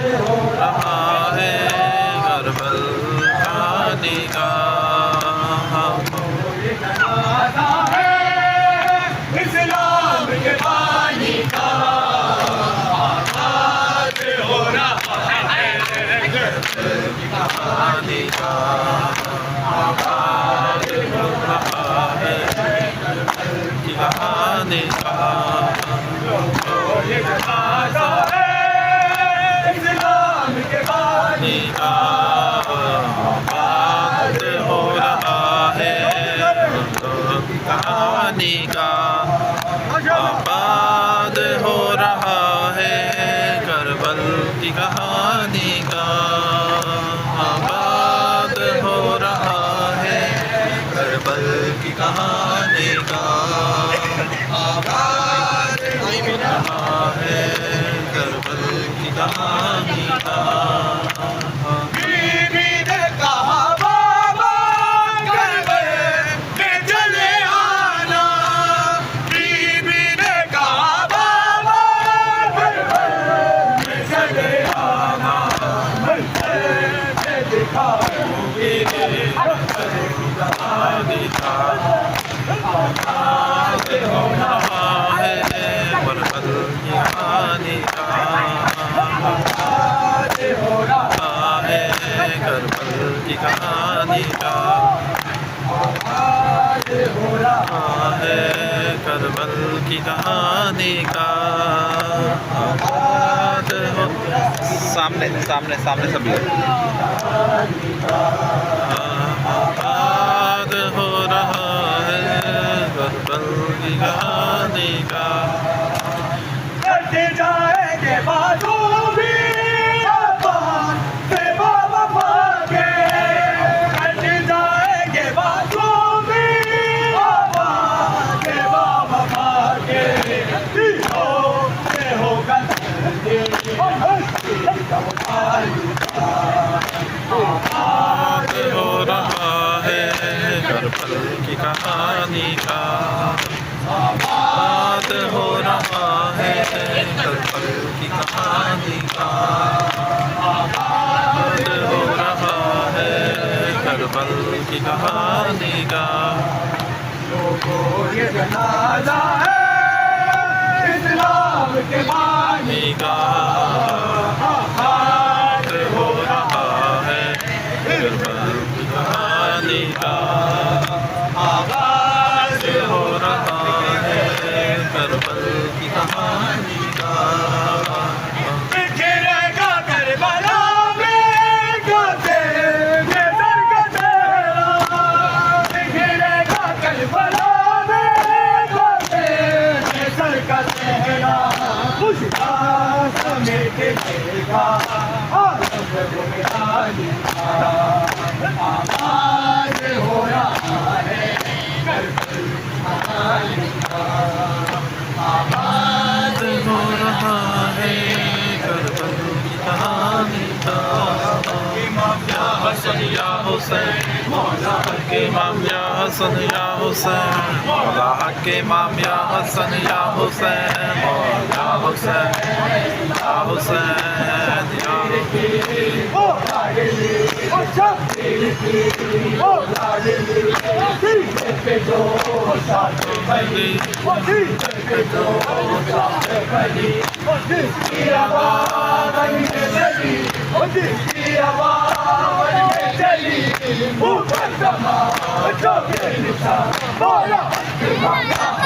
رہا ہے کربل کا نگاہ اسلام کے پانی کا آغاز ہو رہا ہے کہانی کا آغاز ہو رہا ہے کہانی کا یہ جنازہ ہے اسلام کے پانی کا آغاز ہو رہا ہے کہانی کا آباد ہو رہا ہے کربل کی کہانی کا آباد ہو رہا ہے کربل کی کہانی کا آباد ہو رہا ہے کربل کی کہانی کا بیوی نے کہا بابا کربل میں چلے آنا بیوی نے کہا بابا کربل میں چلے آنا میں دکھاؤں گی کہانی کا آباد ہو رہا ہے کربل کی کہانی کا آج ہو رہا ہے کربل کی کہانی کا آج ہو رہا ہے کربل کی کہانی کا آباد ہو سامنے سامنے سامنے سب لوگ آباد ہو رہا ہے کربل کی کہانی کا کرتے جائیں گے بازو بھی آباد سے بابا بھاگے کرتے جائیں گے بازو بھی آباد سے بابا بھاگے ہوگا آباد ہو رہا ہے کربل کی کہانی کا آباد ہو رہا ہے کربل کی کہانی کا آباد ہو رہا ہے کربل کی کہانی کا یہ جنازہ ہے اسلام کے بانی کا آباد ہو رہا ہے کربل کی کہانی کا آغاز ہو رہا ہے کربل کی کہانی کا بکھرے گا کربلا میں گاتے یہ سر کا چہرہ بکھرے گا کربلا میں گاتے یہ سر کا چہرہ خوش سمیٹ دے گا عالم کو مٹانے کا آغاز ہو رہا ہے کربل کہانی کا آباد ہو رہا ہے کربل کی کہانی کا یا حسن یا حسین مولا حق امام یا حسن یا حسین مولا حق امام یا حسن یا حسین مولا حسین یا حسین یا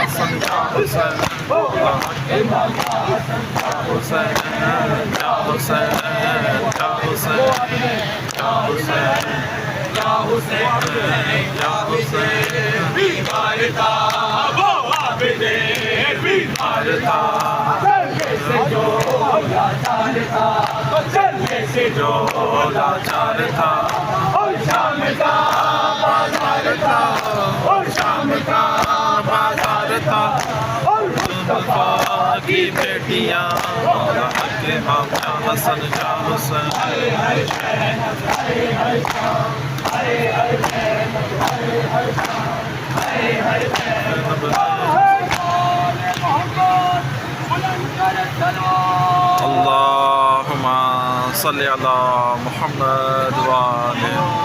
حسن یا حسین مولا حق امام یا حسن یا حسین یا حسین یا حسین یا حسین یا حسین یا حسین بیمار تھا وہ عابد بیمار تھا چلنے سے جو لاچار تھا چلنے سے جو لاچار تھا اور شام کا بازار تھا اور شام کا بازار تھا اور مصطفیٰ کی بیٹیاں مولا حق امام یا حسن یا حسین اللهم صل علی محمد وآلہ